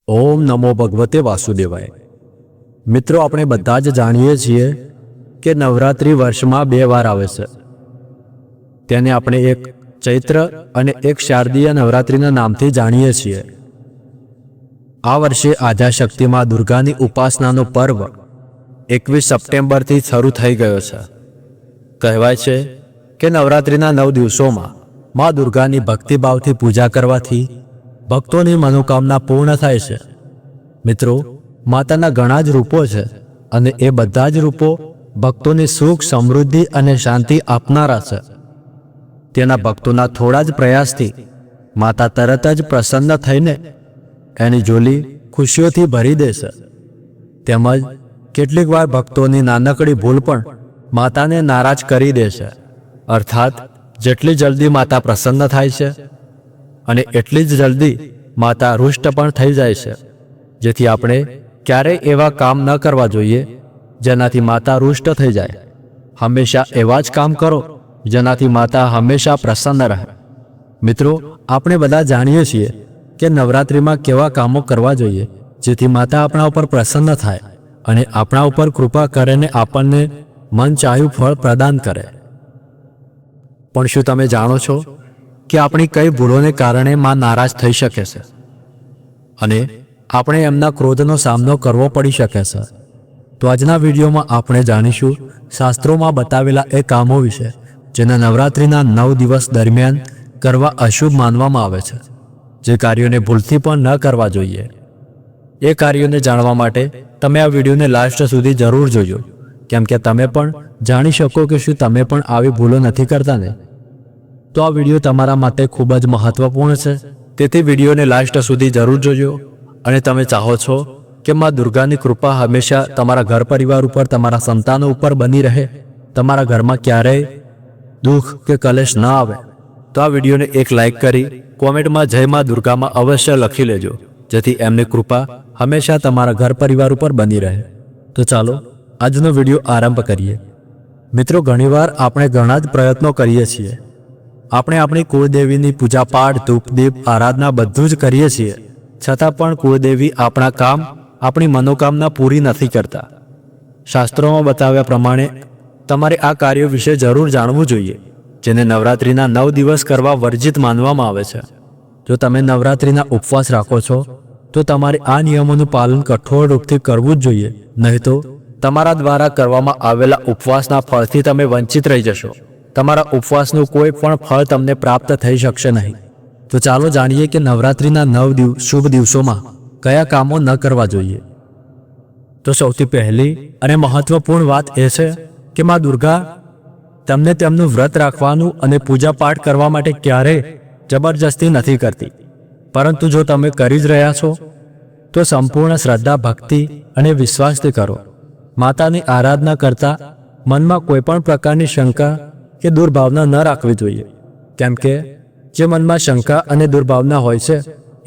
ઓમ નમો ભગવતે વાસુદેવાય। મિત્રો, આપણે બધા જ જાણીએ છીએ કે નવરાત્રિ વર્ષમાં 2 વાર આવે છે। તેને આપણે એક ચૈત્ર અને એક શારદીય નવરાત્રિના નામથી જાણીએ છીએ। આ વર્ષે આદ્યાશક્તિ માં દુર્ગાની ઉપાસનાનો પર્વ 21 સપ્ટેમ્બરથી શરૂ થઈ ગયો છે। કહેવાય છે કે નવરાત્રિના 9 દિવસોમાં માં દુર્ગાની ભક્તિભાવથી પૂજા કરવાથી ભક્તોની મનોકામના પૂર્ણ થાય છે। મિત્રો, માતાના ઘણા જ રૂપો છે અને એ બધા જ રૂપો ભક્તોને સુખ, સમૃદ્ધિ અને શાંતિ આપનારા છે। તેના ભક્તોના થોડા જ પ્રયાસથી માતા તરત જ પ્રસન્ન થઈને એની ઝોલી ખુશીઓથી ભરી દેશે। તેમજ કેટલીક વાર ભક્તોની નાનકડી ભૂલ પણ માતાને નારાજ કરી દેશે। અર્થાત જેટલી જલ્દી માતા પ્રસન્ન થાય છે અને એટલી જ જલ્દી માતા રૂષ્ટ પણ થઈ જાય છે, જેથી આપણે ક્યારેય એવા કામ ન કરવા જોઈએ જેનાથી માતા રૂષ્ટ થઈ જાય। હંમેશા એવા જ કામ કરો જેનાથી માતા હંમેશા પ્રસન્ન રહે। મિત્રો, આપણે બધા જાણીએ છીએ કે નવરાત્રિમાં કેવા કામો કરવા જોઈએ જેથી માતા આપણા ઉપર પ્રસન્ન થાય અને આપણા ઉપર કૃપા કરીને આપણને મન ચાહ્યું ફળ પ્રદાન કરે। પણ શું તમે જાણો છો કે આપણી કઈ ભૂલોને કારણે માં નારાજ થઈ શકે છે અને આપણે એમના ક્રોધનો સામનો કરવો પડી શકે છે? તો આજના વિડીયોમાં આપણે જાણીશું શાસ્ત્રોમાં બતાવેલા એ કામો વિશે જેને નવરાત્રિના 9 દિવસ દરમિયાન કરવા અશુભ માનવામાં આવે છે, જે કાર્યોને ભૂલથી પણ ન કરવા જોઈએ। એ કાર્યોને જાણવા માટે તમે આ વિડીયોને લાસ્ટ સુધી જરૂર જોજો, કેમ કે તમે પણ જાણી શકો કે શું તમે પણ આવી ભૂલો નથી કરતા ને? તો આ વિડીયો તમારા માટે ખૂબ જ મહત્વપૂર્ણ છે, તેથી વિડીયોને લાસ્ટ સુધી જરૂર જોજો। અને તમે ચાહો છો કે માં દુર્ગાની કૃપા હંમેશા તમારા ઘર પરિવાર ઉપર, તમારા સંતાનો ઉપર બની રહે, તમારા ઘરમાં ક્યારેય દુઃખ કે કલેશ ન આવે, તો આ વિડીયોને એક લાઈક કરી કોમેન્ટમાં જય માં દુર્ગામાં અવશ્ય લખી લેજો, જેથી એમની કૃપા હંમેશા તમારા ઘર પરિવાર ઉપર બની રહે। તો ચાલો આજનો વિડીયો આરંભ કરીએ। મિત્રો, ઘણીવાર આપણે ઘણા જ પ્રયત્નો કરીએ છીએ, આપણે આપણી કુળદેવીની પૂજાપાઠ, ધૂપ, દીપ, આરાધના બધું જ કરીએ છીએ, છતાં પણ કુળદેવી આપણા કામ, આપણી મનોકામના પૂરી નથી કરતા। શાસ્ત્રોમાં બતાવ્યા પ્રમાણે તમારે આ કાર્યો વિશે જરૂર જાણવું જોઈએ, જેને નવરાત્રિના 9 દિવસ કરવા વર્જિત માનવામાં આવે છે। જો તમે નવરાત્રિના ઉપવાસ રાખો છો તો તમારે આ નિયમોનું પાલન કઠોર રૂપથી કરવું જ જોઈએ, નહીં તો તમારા દ્વારા કરવામાં આવેલા ઉપવાસના ફળથી તમે વંચિત રહી જશો। તમારા ઉપવાસનું કોઈ પણ ફળ તમને પ્રાપ્ત થઈ શકશે નહીં। તો ચાલો જાણીએ કે નવરાત્રિના 9 શુભ દિવસોમાં કયા કામો ન કરવા જોઈએ। તો સૌથી પહેલી અને મહત્વપૂર્ણ વાત એ છે કે માં દુર્ગા તમને તેમનું વ્રત રાખવાનું અને પૂજા પાઠ કરવા માટે ક્યારેય જબરજસ્તી નથી કરતી, પરંતુ જો તમે કરી જ રહ્યા છો તો સંપૂર્ણ શ્રદ્ધા, ભક્તિ અને વિશ્વાસથી કરો। માતાની આરાધના કરતા મનમાં કોઈ પણ પ્રકારની શંકા કે દુર્ભાવના ન રાખવી જોઈએ, કેમ કે જે મનમાં શંકા અને દુર્ભાવના હોય છે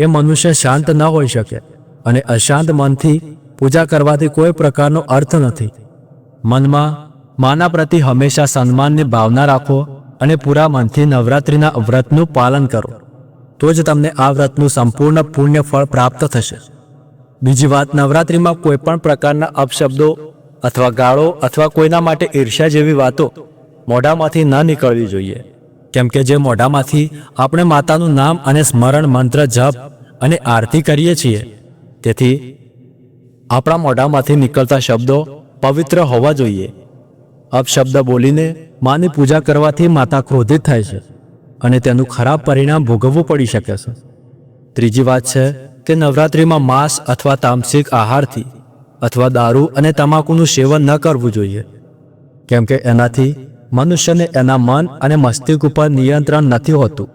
એ મનુષ્ય શાંત ન હોઈ શકે, અને અશાંત મનથી પૂજા કરવાથી કોઈ પ્રકારનો અર્થ નથી। મનમાં માના પ્રતિ હંમેશા સન્માનની ભાવના રાખો અને પૂરા મનથી નવરાત્રિના વ્રતનું પાલન કરો, તો જ તમને આ વ્રતનું સંપૂર્ણ પુણ્ય ફળ પ્રાપ્ત થશે। બીજી વાત, નવરાત્રિમાં કોઈ પણ પ્રકારના અપશબ્દો અથવા ગાળો અથવા કોઈના માટે ઈર્ષ્યા જેવી વાતો મોઢામાંથી ન નીકળવી જોઈએ, કેમ કે જે મોઢામાંથી આપણે માતાનું નામ અને સ્મરણ, મંત્ર, જપ અને આરતી કરીએ છીએ, તેથી આપણા મોઢામાંથી નીકળતા શબ્દો પવિત્ર હોવા જોઈએ। અપશબ્દ બોલીને માની પૂજા કરવાથી માતા ક્રોધિત થાય છે અને તેનું ખરાબ પરિણામ ભોગવવું પડી શકે છે। ત્રીજી વાત છે કે નવરાત્રિમાં માંસ અથવા તામસિક આહારથી અથવા દારૂ અને તમાકુનું સેવન ન કરવું જોઈએ, કેમ કે એનાથી મનુષ્યને એના મન અને મસ્તિષ્ક ઉપર નિયંત્રણ નથી હોતું।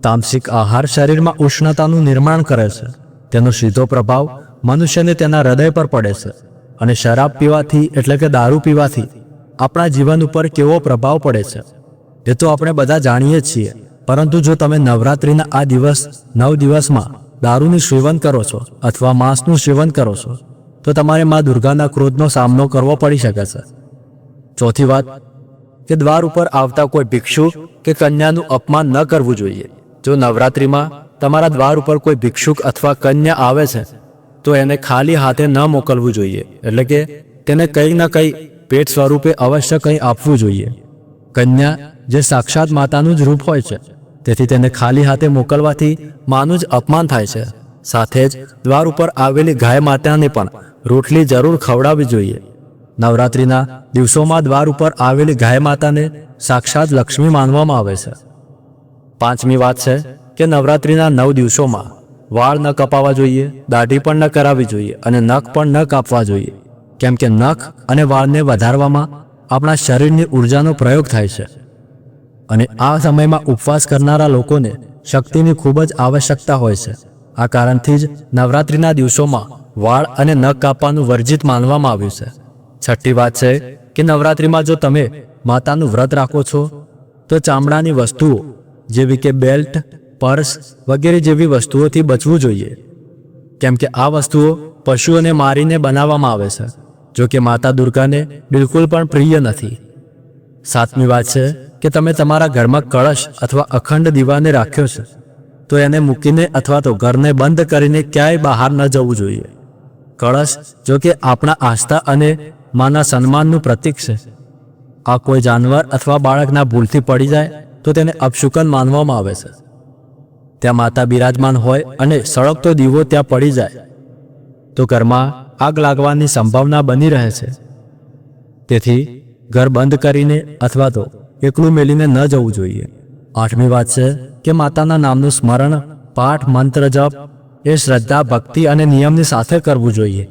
તામસિક આહાર શરીરમાં ઉષ્ણતાનું નિર્માણ કરે છે, તેનો સીધો પ્રભાવ મનુષ્યને તેના હૃદય પર પડે છે, અને શરાબ પીવાથી એટલે કે દારૂ પીવાથી આપણા જીવન ઉપર કેવો પ્રભાવ પડે છે એ તો આપણે બધા જાણીએ છીએ। પરંતુ જો તમે નવરાત્રિના આ 9 દિવસમાં દારૂનું સેવન કરો છો અથવા માંસનું સેવન કરો છો તો તમારે માં દુર્ગાના ક્રોધનો સામનો કરવો પડી શકે છે। ચોથી વાત કે દ્વાર ઉપર આવતા કોઈ ભિક્ષુક કે કન્યાનું અપમાન ન કરવું જોઈએ। જો નવરાત્રિમાં તમારા દ્વાર ઉપર કોઈ ભિક્ષુક અથવા કન્યા આવે છે તો એને ખાલી હાથે ન મોકલવું જોઈએ, એટલે કે તેને કંઈ ન કંઈ ભેટ સ્વરૂપે અવશ્ય કંઈ આપવું જોઈએ. કન્યા જે સાક્ષાત માતાનું જ રૂપ હોય છે, તેથી તેને ખાલી હાથે મોકલવાથી માનું જ અપમાન થાય છે. સાથે જ દ્વાર ઉપર આવેલી ગાય માતાને પણ રોટલી જરૂર ખવડાવવી જોઈએ. નવરાત્રિના દિવસોમાં દ્વાર ઉપર આવેલી ગાય માતાને સાક્ષાત લક્ષ્મી માનવામાં આવે છે. પાંચમી વાત છે કે નવરાત્રિના 9 દિવસોમાં વાળ ન કપાવવા જોઈએ, દાઢી પણ ન કરાવવી જોઈએ અને નખ પણ ન કાપવા જોઈએ, કેમ કે નખ અને વાળને વધારવામાં આપણા શરીરની ઉર્જાનો પ્રયોગ થાય છે. અને આ સમયમાં ઉપવાસ કરનારા લોકોને શક્તિની ખૂબ જ આવશ્યકતા હોય છે. આ કારણથી જ નવરાત્રિના દિવસોમાં વાળ અને નખ કાપવાનું વર્જિત માનવામાં આવ્યું છે. છઠ્ઠી વાત છે કે નવરાત્રિમાં જો તમે માતાનું વ્રત રાખો છો તો ચામડાની વસ્તુઓ જેવી કે બેલ્ટ, પર્સ વગેરે જેવી વસ્તુઓથી બચવું જોઈએ, કેમ કે આ વસ્તુઓ પશુઓને મારીને બનાવવામાં આવે છે, જો કે માતા દુર્ગાને બિલકુલ પણ પ્રિય નથી. સાતમી વાત છે કે તમે તમારા ઘરમાં કળશ અથવા અખંડ દીવાને રાખ્યો છે તો એને મૂકીને અથવા તો ઘરને બંધ કરીને ક્યાંય બહાર ન જવું જોઈએ. કળશ જો કે આપણા આસ્થા અને માના સન્માનનું પ્રતીક છે. આ કોઈ જાનવર અથવા બાળકના ભૂલથી પડી જાય તો તેને અપશુકન માનવામાં આવે છે. ત્યાં માતા બિરાજમાન હોય અને સળગતો દીવો ત્યાં પડી જાય તો ઘરમાં આગ લાગવાની સંભાવના બની રહે છે. તેથી ઘર બંધ કરીને અથવા તો એકલું મેલીને ન જવું જોઈએ. આઠમી વાત છે કે માતાના નામનું સ્મરણ, પાઠ, મંત્ર જપ એ શ્રદ્ધા, ભક્તિ અને નિયમની સાથે કરવું જોઈએ.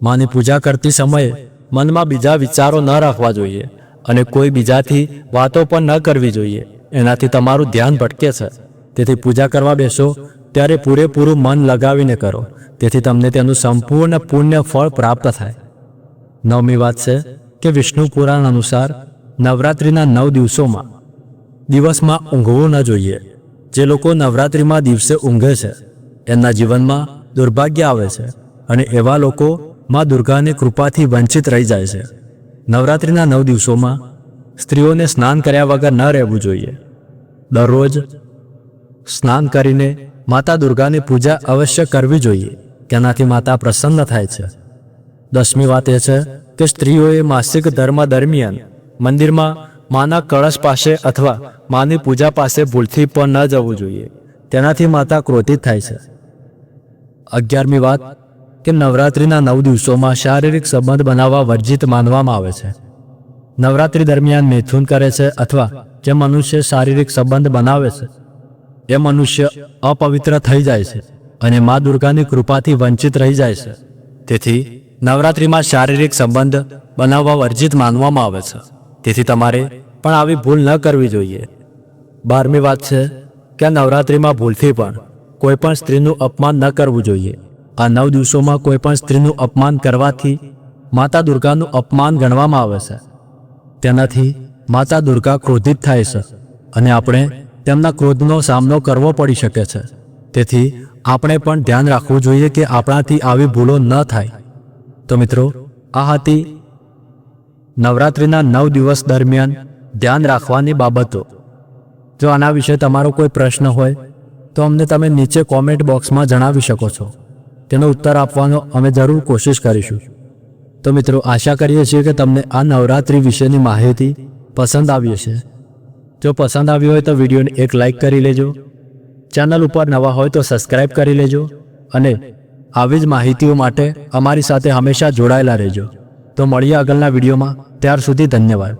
માની પૂજા કરતી સમયે મનમાં બીજા વિચારો ન રાખવા જોઈએ અને કોઈ બીજાથી વાતો પણ ન કરવી જોઈએ. એનાથી તમારું ધ્યાન ભટકે છે. તેથી પૂજા કરવા બેસો ત્યારે પૂરેપૂરું મન લગાવીને કરો, તેથી તમને તેનું સંપૂર્ણ પુણ્ય ફળ પ્રાપ્ત થાય. નવમી વાત છે કે વિષ્ણુ પુરાણ અનુસાર નવરાત્રિના 9 દિવસોમાં દિવસમાં ઊંઘવું ન જોઈએ. જે લોકો નવરાત્રિમાં દિવસે ઊંઘે છે એમના જીવનમાં દુર્ભાગ્ય આવે છે અને એવા લોકો માં દુર્ગાની કૃપાથી વંચિત રહી જાય છે. નવરાત્રિના 9 દિવસોમાં સ્ત્રીઓને સ્નાન કર્યા વગર ન રહેવું જોઈએ. દરરોજ સ્નાન કરીને માતા દુર્ગાની પૂજા અવશ્ય કરવી જોઈએ, તેનાથી માતા પ્રસન્ન થાય છે. 10મી વાત એ છે કે સ્ત્રીઓએ માસિક ધર્મ દરમિયાન મંદિરમાં માના કળશ પાસે અથવા માની પૂજા પાસે ભૂલથી પણ ન જવું જોઈએ, તેનાથી માતા ક્રોધિત થાય છે. 11મી વાત કે નવરાત્રિના 9 દિવસોમાં શારીરિક સંબંધ બનાવવા વર્જિત માનવામાં આવે છે. નવરાત્રિ દરમિયાન મૈથુન કરે છે અથવા જે મનુષ્ય શારીરિક સંબંધ બનાવે છે એ મનુષ્ય અપવિત્ર થઈ જાય છે અને મા દુર્ગાની કૃપાથી વંચિત રહી જાય છે. તેથી નવરાત્રિમાં શારીરિક સંબંધ બનાવવા વર્જિત માનવામાં આવે છે. તેથી તમારે પણ આવી ભૂલ ન કરવી જોઈએ. 12મી વાત છે કે નવરાત્રિમાં ભૂલથી પણ કોઈ પણ સ્ત્રીનું અપમાન ન કરવું જોઈએ. આ 9 દિવસોમાં કોઈ પણ સ્ત્રીનું અપમાન કરવાથી માતા દુર્ગાનું અપમાન ગણવામાં આવે છે. તેનાથી માતા દુર્ગા ક્રોધિત થાય છે અને આપણે તેમના ક્રોધનો સામનો કરવો પડી શકે છે. તેથી આપણે પણ ધ્યાન રાખવું જોઈએ કે આપણાથી આવી ભૂલો ન થાય. તો મિત્રો, આ હતી નવરાત્રિના 9 દિવસ દરમિયાન ધ્યાન રાખવાની બાબતો. જો આના વિશે તમારો કોઈ પ્રશ્ન હોય તો અમને તમે નીચે કોમેન્ટ બોક્સમાં જણાવી શકો છો. તેનો ઉત્તર આપવાનો અમે જરૂર કોશિશ કરીશું. તો મિત્રો, આશા કરીએ છીએ કે તમને આ નવરાત્રિ વિશેની માહિતી પસંદ આવી હશે. જો પસંદ આવી હોય તો વિડીયોને એક લાઇક કરી લેજો. ચેનલ ઉપર નવા હોય તો સબસ્ક્રાઇબ કરી લેજો અને આવી જ માહિતીઓ માટે અમારી સાથે હંમેશા જોડાયેલા રહેજો. તો મળીએ આગળના વિડીયોમાં. ત્યાર સુધી ધન્યવાદ.